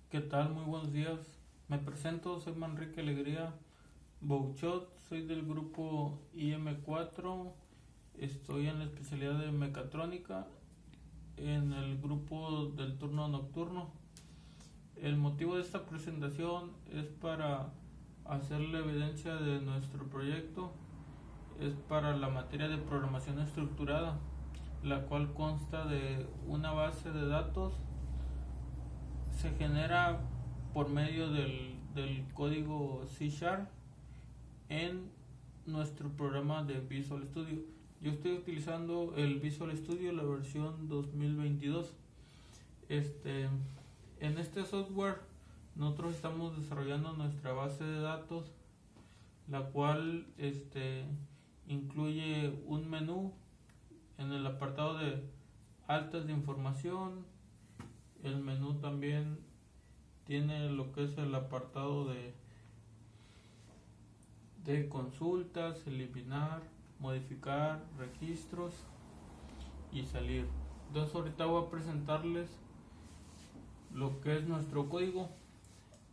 ¿Qué tal? Muy buenos días. Me presento, soy Manrique Alegría Bouchot, soy del grupo IM4, estoy en la especialidad de mecatrónica en el grupo del turno nocturno. El motivo de esta presentación es para hacer la evidencia de nuestro proyecto, es para la materia de programación estructurada, la cual consta de una base de datos. Se genera por medio del código C Sharp en nuestro programa de Visual Studio. Yo estoy utilizando el Visual Studio, la versión 2022. En este software nosotros estamos desarrollando nuestra base de datos, la cual incluye un menú en el apartado de altas de información. El menú también tiene lo que es el apartado de consultas, eliminar, modificar, registros y salir. Entonces ahorita voy a presentarles lo que es nuestro código.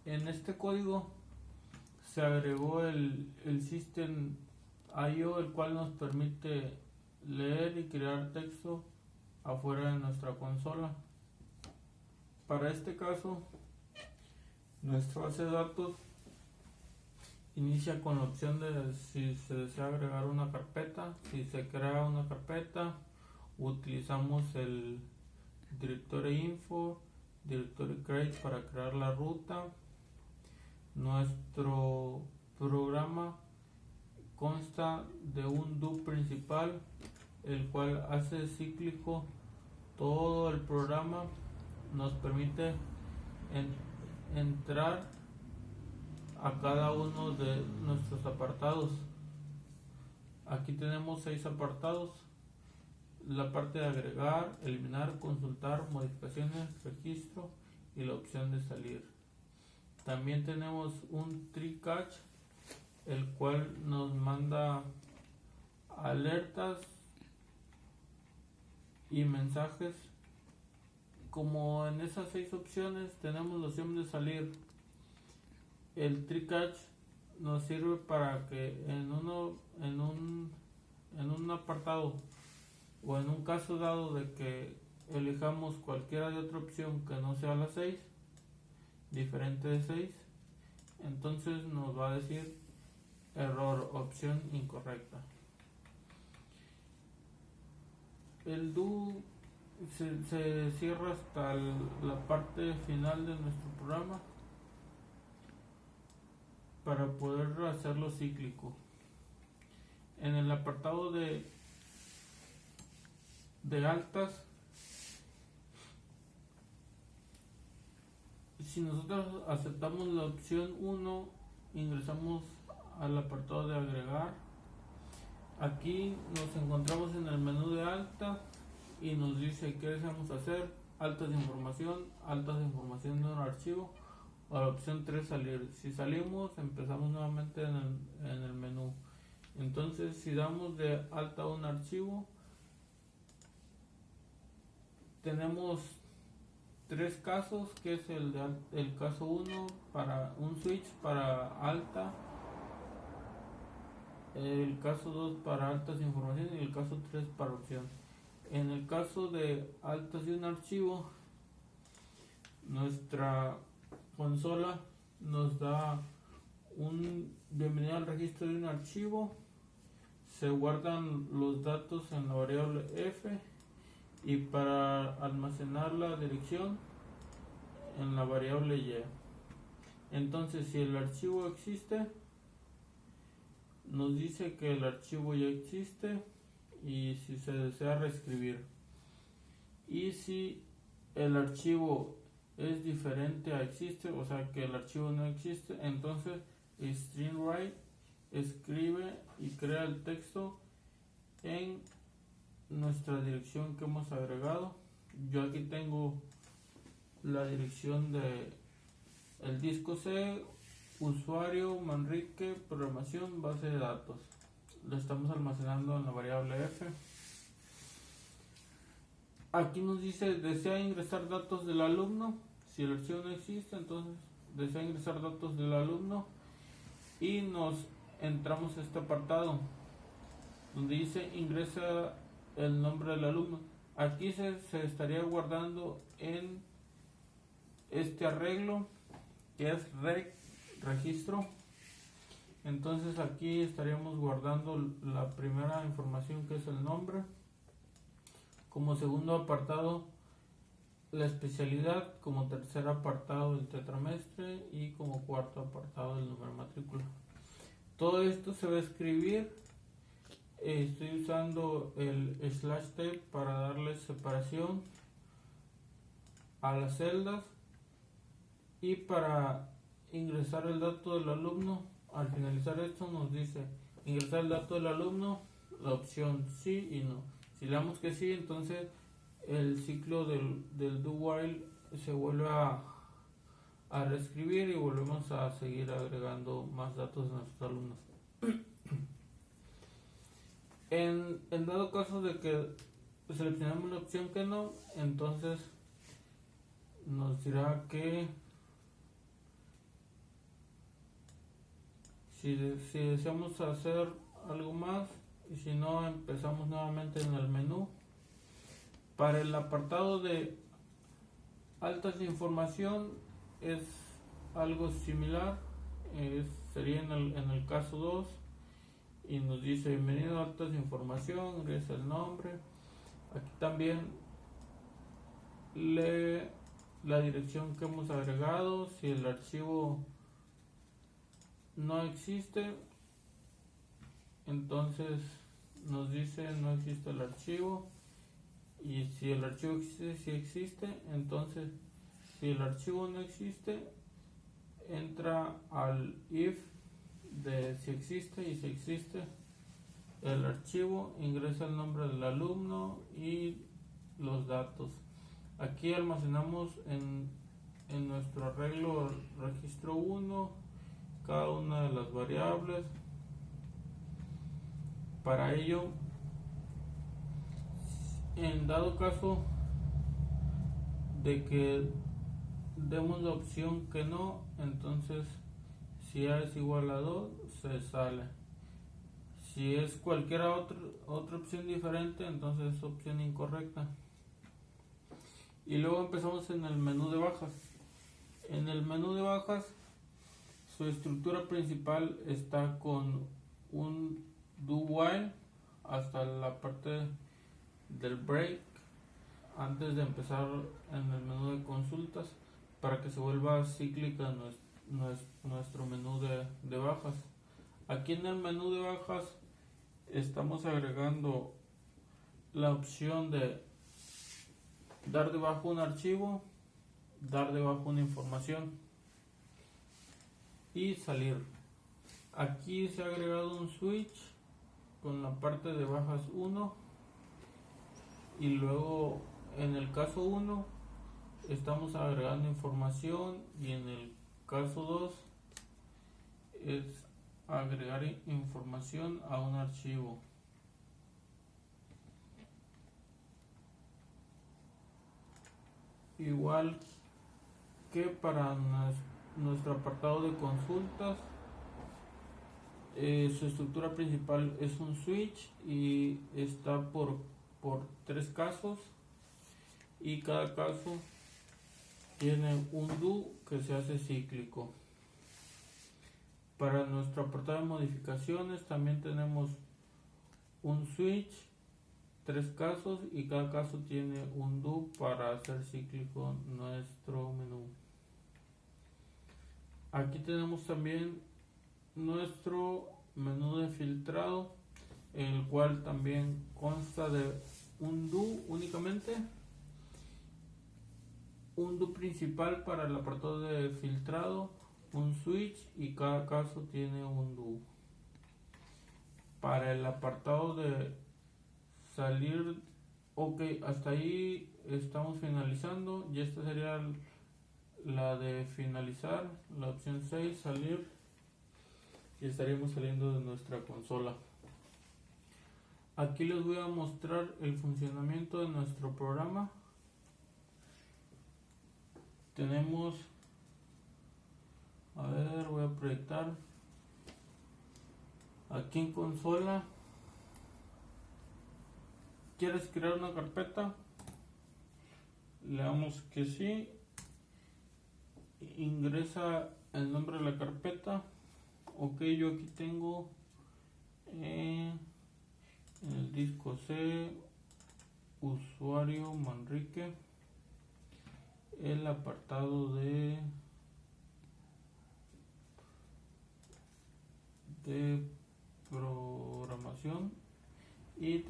En este código se agregó el System I/O, el cual nos permite leer y crear texto afuera de nuestra consola. Para este caso, nuestra base de datos inicia con la opción de si se desea agregar una carpeta. Si se crea una carpeta, utilizamos el directory info, directory create para crear la ruta. Nuestro programa consta de un do principal, el cual hace cíclico todo el programa. Nos permite entrar a cada uno de nuestros apartados. Aquí tenemos 6 apartados: la parte de agregar, eliminar, consultar, modificaciones, registro y la opción de salir. También tenemos un tree catch, el cual nos manda alertas y mensajes. Como en esas 6 opciones tenemos la opción de salir, el tree catch nos sirve para que en un apartado o en un caso dado de que elijamos cualquiera de otra opción que no sea la 6, diferente de 6, entonces nos va a decir error, opción incorrecta. El do se cierra hasta la parte final de nuestro programa para poder hacerlo cíclico. En el apartado de altas, si nosotros aceptamos la opción 1, ingresamos al apartado de agregar. Aquí nos encontramos en el menú de alta y nos dice qué deseamos hacer: altas de información de un archivo, o la opción 3, salir. Si salimos, empezamos nuevamente en el menú. Entonces, si damos de alta a un archivo, tenemos 3 casos, que es el caso 1 para un switch para alta, el caso 2 para altas de información y el caso 3 para opción. En el caso de altas de un archivo, nuestra consola nos da un bienvenido al registro de un archivo. Se guardan los datos en la variable f, y para almacenar la dirección en la variable y. Entonces, si el archivo existe, nos dice que el archivo ya existe y si se desea reescribir. Y si el archivo es diferente a existe, o sea que el archivo no existe, entonces string write escribe y crea el texto en nuestra dirección que hemos agregado. Yo aquí tengo la dirección de el disco C, usuario Manrique, programación, base de datos. Lo estamos almacenando en la variable f. Aquí nos dice: desea ingresar datos del alumno. Si el archivo no existe, entonces desea ingresar datos del alumno y nos entramos a este apartado donde dice ingresa el nombre del alumno. Aquí se estaría guardando en este arreglo que es registro. Entonces aquí estaríamos guardando la primera información, que es el nombre. Como segundo apartado, la especialidad. Como tercer apartado, el tetramestre. Y como cuarto apartado, el número de matrícula. Todo esto se va a escribir. Estoy usando el /t para darle separación a las celdas. Y para ingresar el dato del alumno, al finalizar esto nos dice ingresar el dato del alumno, la opción sí y no. Si le damos que sí, entonces el ciclo del do while se vuelve a reescribir y volvemos a seguir agregando más datos de nuestros alumnos. En dado caso de que seleccionemos la opción que no, entonces nos dirá que si deseamos hacer algo más, y si no, empezamos nuevamente en el menú. Para el apartado de altas de información es algo similar, sería en el caso 2 y nos dice bienvenido a altas de información, ingresa el nombre. Aquí también lee la dirección que hemos agregado. Si el archivo no existe, entonces nos dice no existe el archivo. Y si el archivo existe, si existe. Entonces, si el archivo no existe, entra al if de si existe, y si existe el archivo, ingresa el nombre del alumno y los datos. Aquí almacenamos en nuestro arreglo registro 1 cada una de las variables. Para ello, en dado caso de que demos la opción que no, entonces si A es igual a 2 se sale. Si es cualquier otra opción diferente, entonces es opción incorrecta. Y luego empezamos en el menú de bajas. En el menú de bajas, su estructura principal está con un do while hasta la parte del break antes de empezar en el menú de consultas, para que se vuelva cíclica nuestro menú de bajas. Aquí en el menú de bajas estamos agregando la opción de dar de baja un archivo, dar de baja una información y salir. Aquí se ha agregado un switch con la parte de bajas 1, y luego en el caso 1 estamos agregando información, y en el caso 2 es agregar información a un archivo. Igual que para nuestro apartado de consultas, su estructura principal es un switch y está por 3 casos, y cada caso tiene un do que se hace cíclico. Para nuestro apartado de modificaciones también tenemos un switch, 3 casos, y cada caso tiene un do para hacer cíclico nuestro menú. Aquí tenemos también nuestro menú de filtrado, el cual también consta de un do únicamente, un do principal para el apartado de filtrado, un switch, y cada caso tiene un do. Para el apartado de salir, ok, hasta ahí estamos finalizando, y esta sería la de finalizar, la opción 6, salir, y estaríamos saliendo de nuestra consola. Aquí les voy a mostrar el funcionamiento de nuestro programa. tenemos, a ver, voy a proyectar aquí en consola. ¿Quieres crear una carpeta? Le damos que sí. Ingresa el nombre de la carpeta. Ok, yo aquí tengo en el disco C, usuario Manrique, el apartado de programación, y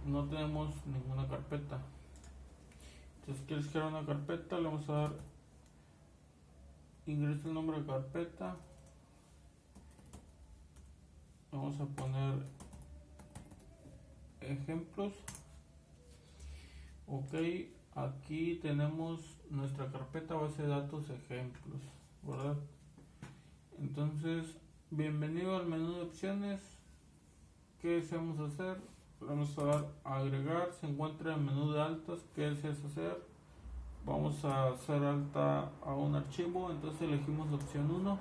no tenemos ninguna carpeta. Entonces, quieres crear una carpeta, le vamos a dar, ingresa el nombre de carpeta, vamos a poner ejemplos. Ok, aquí tenemos nuestra carpeta base de datos ejemplos, ¿verdad? Entonces, bienvenido al menú de opciones. ¿Qué deseamos hacer? Vamos a dar a agregar, se encuentra en el menú de altas. ¿Qué deseas hacer? Vamos a hacer alta a un archivo, entonces elegimos opción 1.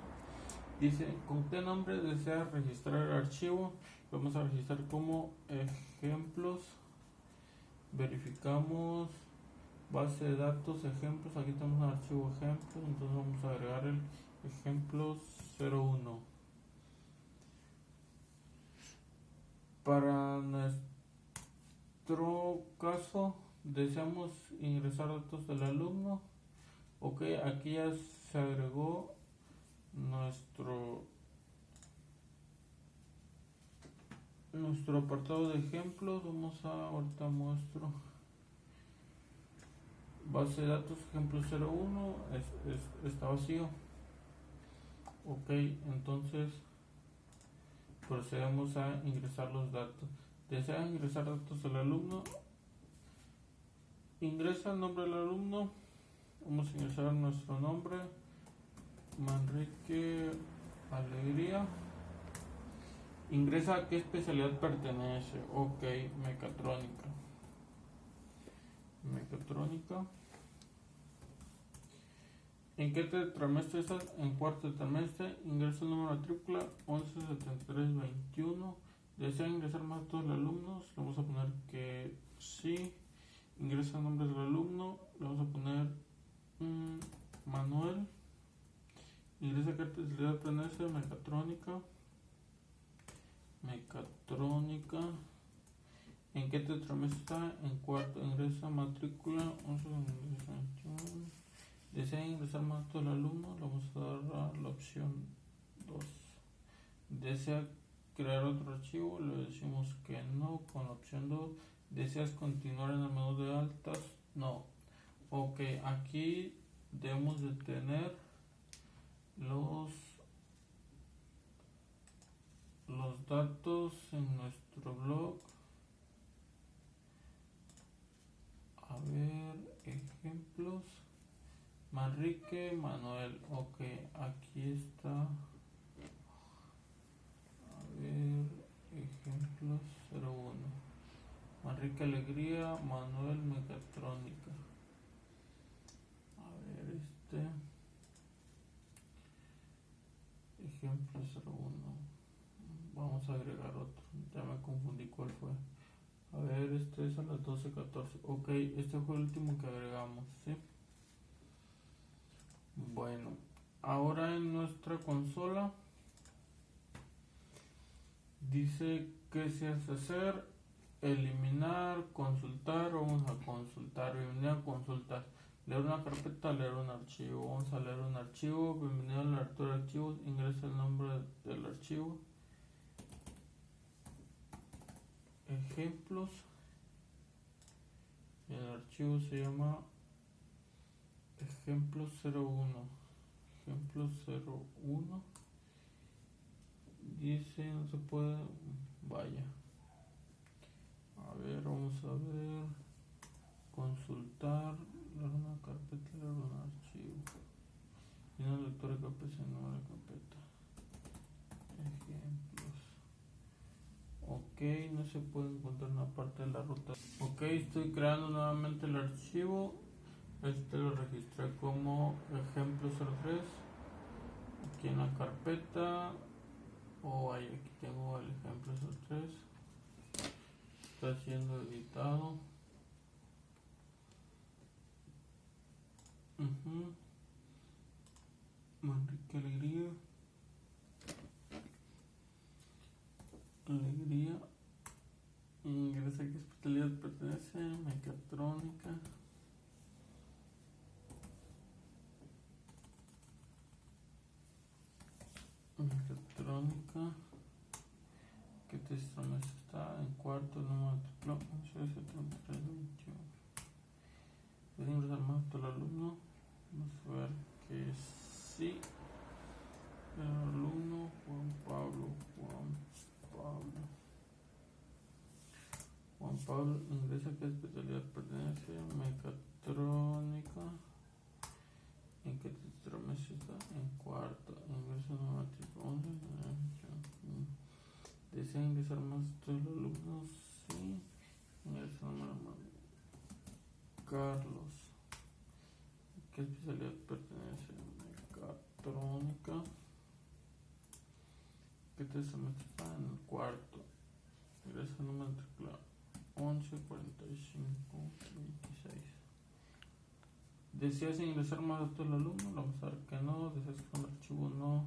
Dice, ¿con qué nombre deseas registrar el archivo? Vamos a registrar como ejemplos. Verificamos base de datos ejemplos. Aquí tenemos un archivo ejemplos, entonces vamos a agregar el ejemplos 01. Para nuestro caso deseamos ingresar datos del alumno. Ok, aquí ya se agregó nuestro apartado de ejemplos. Ahorita muestro base de datos ejemplos 01, está vacío. Ok, entonces procedemos a ingresar los datos. ¿Desea ingresar datos del alumno? Ingresa el nombre del alumno. Vamos a ingresar nuestro nombre, Manrique Alegría. Ingresa a qué especialidad pertenece. Ok, mecatrónica. ¿En qué trimestre estás? En cuarto trimestre. Ingresa el número de matrícula 117321. ¿Desea ingresar más datos del alumno? Le vamos a poner que sí. Ingresa el nombre del alumno. Le vamos a poner Manuel. Ingresa a qué especialidad pertenece. Mecatrónica. ¿En qué trimestre está? En cuarto. Ingresa matrícula 117321. ¿Desea ingresar más datos del alumno? Le vamos a dar a la opción 2. ¿Desea crear otro archivo? Le decimos que no con la opción 2. ¿Deseas continuar en el menú de altas? No. Ok, aquí debemos de tener los datos en nuestro blog. A ver, ejemplos. Manrique Manuel. Ok, aquí está. A ver, ejemplos 01. Manrique Alegría, Manuel Mecatrónica. A ver, ejemplo 01. Vamos a agregar otro. Ya me confundí cuál fue. A ver, este es a las 12:14. Ok, este fue el último que agregamos, ¿sí? Bueno, ahora en nuestra consola dice que se hace hacer, eliminar, consultar. Vamos a consultar, bienvenido a consultar, leer una carpeta, leer un archivo. Vamos a leer un archivo, bienvenido al lector de archivos, ingresa el nombre del archivo, ejemplos, el archivo se llama ejemplos 01. Dice, no se puede, vaya. A ver, vamos a ver, consultar, leer una carpeta, leer un archivo, y un lector de carpeta, no la carpeta, ejemplos. Ok, no se puede encontrar una parte de la ruta. Ok, estoy creando nuevamente el archivo. Este lo registré como ejemplo 03 aquí en la carpeta. Aquí tengo el ejemplo 03. Está siendo editado. Manrique Alegría. Ingresa a qué especialidad pertenece. Mecatrónica. ¿Qué trimestre está? En cuarto, número de 11.73.21. ¿Es ingresar más todo el alumno? Vamos a ver que sí. El alumno Juan Pablo ingresa a qué especialidad pertenece. Mecatrónica. ¿En qué trimestre está? En cuarto. Ingreso número 11. ¿Desea ingresar más todos los alumnos? Sí. Ingreso número Carlos. ¿Qué especialidad pertenece? Mecatrónica. ¿Qué semestre está? En el cuarto. Ingresa número matrícula 11 45 26. ¿Deseas ingresar más datos del alumno? Vamos a ver que no. ¿Deseas contar archivo? No.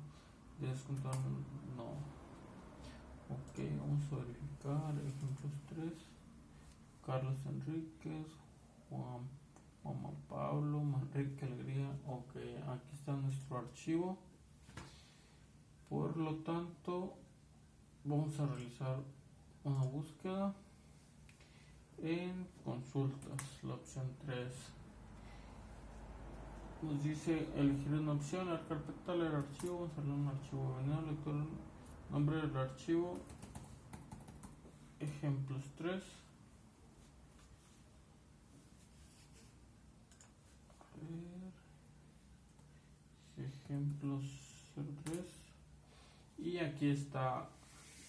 ¿Deseas contar? No. Ok, vamos a verificar. Ejemplos 3. Carlos Enríquez, Juan Pablo, Manrique Alegría. Ok, aquí está nuestro archivo. Por lo tanto, vamos a realizar una búsqueda en consultas, la opción 3. Nos dice elegir una opción, la carpeta, leer archivo, vamos a leer un archivo, venir lector, nombre del archivo, ejemplos 3. Ejemplos 03. Y aquí está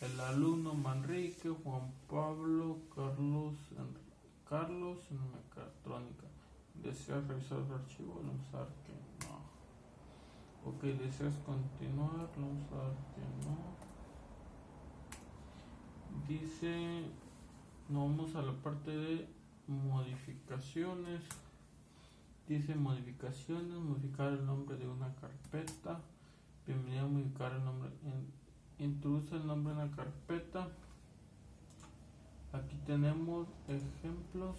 el alumno Manrique, Juan Pablo, Carlos en mecatrónica. ¿Deseas revisar el archivo? Vamos a ver que no. Ok, ¿deseas continuar? Vamos a ver que no. Dice, no, vamos a la parte de modificaciones. Dice modificaciones, modificar el nombre de una carpeta. Bienvenido a modificar el nombre. Introduce el nombre en la carpeta. Aquí tenemos ejemplos.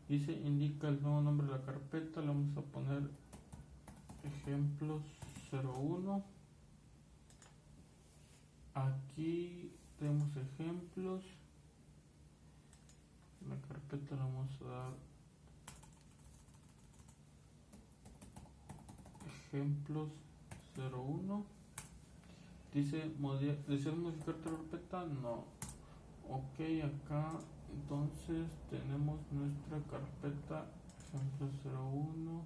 Dice indica el nuevo nombre de la carpeta. Le vamos a poner ejemplos 01. Aquí tenemos ejemplos. En la carpeta le vamos a dar ejemplos 01. Dice, ¿deseas modificar tu carpeta? No. Ok, acá entonces tenemos nuestra carpeta ejemplo 01.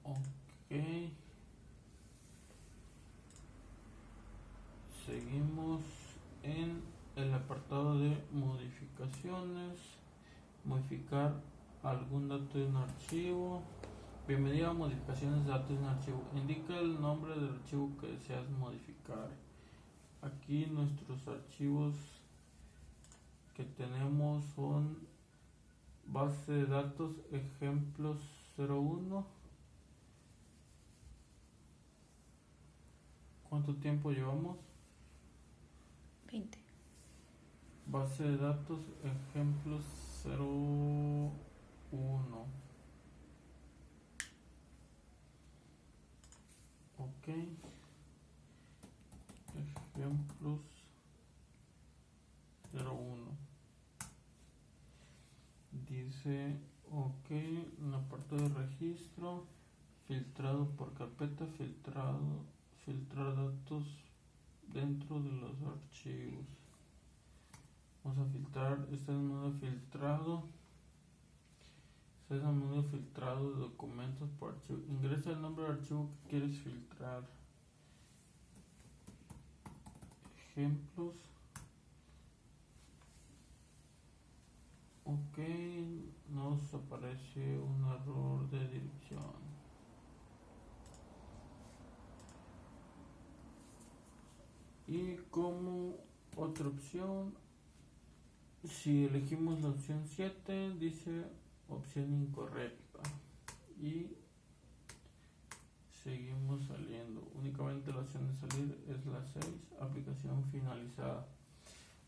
Ok. Seguimos en el apartado de modificaciones. Modificar algún dato de un archivo. Bienvenido a modificaciones de datos de un archivo. Indica el nombre del archivo que deseas modificar. Aquí nuestros archivos que tenemos son base de datos ejemplos 01. ¿Cuánto tiempo llevamos? 20. Base de datos ejemplos 01. Ok. Ejemplos 01. Dice ok, en la parte de registro, filtrado por carpeta, filtrar datos dentro de los archivos. Vamos a filtrar, este es el modo filtrado. Este es el modo filtrado de documentos por archivo. Ingresa el nombre del archivo que quieres filtrar. Ejemplos Ok, nos aparece un error de dirección. Y como otra opción, si elegimos la opción 7, dice opción incorrecta. Y seguimos saliendo. Únicamente la opción de salir es la 6, aplicación finalizada.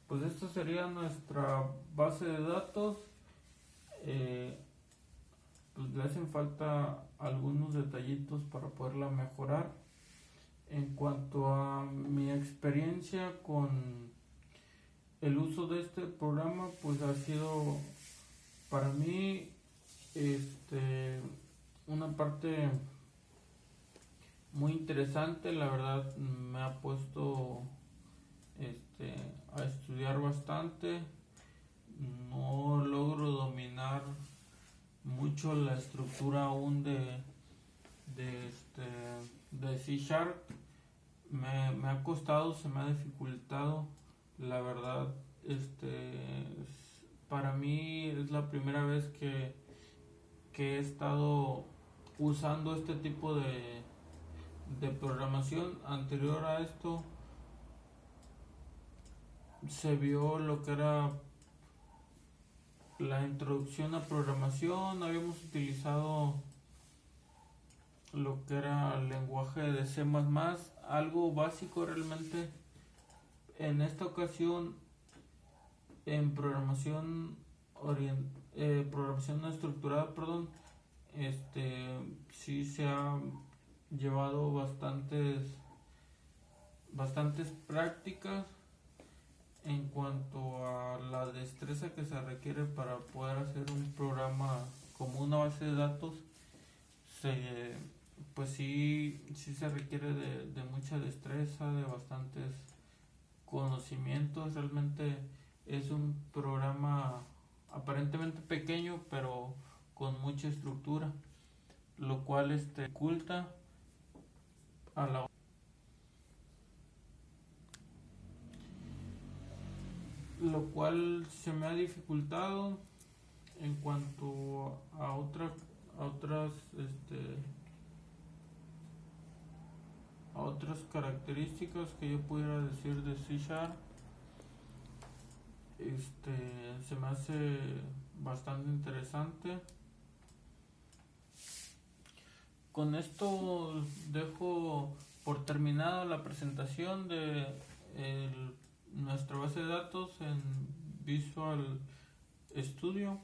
Pues esta sería nuestra base de datos. Pues le hacen falta algunos detallitos para poderla mejorar. En cuanto a mi experiencia con el uso de este programa, pues ha sido para mí una parte muy interesante. La verdad me ha puesto a estudiar bastante. No logro dominar mucho la estructura aún de C Sharp. Me ha costado, se me ha dificultado. La verdad, para mí es la primera vez que he estado usando este tipo de programación. Anterior a esto se vio lo que era la introducción a programación. Habíamos utilizado lo que era el lenguaje de C++, algo básico realmente. En esta ocasión, en programación no estructurada, sí se ha llevado bastantes prácticas en cuanto a la destreza que se requiere para poder hacer un programa como una base de datos. Pues sí se requiere de mucha destreza, de bastantes conocimientos. Realmente es un programa aparentemente pequeño, pero con mucha estructura, lo cual oculta a la lo cual se me ha dificultado. En cuanto a otras características que yo pudiera decir de C Sharp, se me hace bastante interesante. Con esto dejo por terminado la presentación de nuestra base de datos en Visual Studio.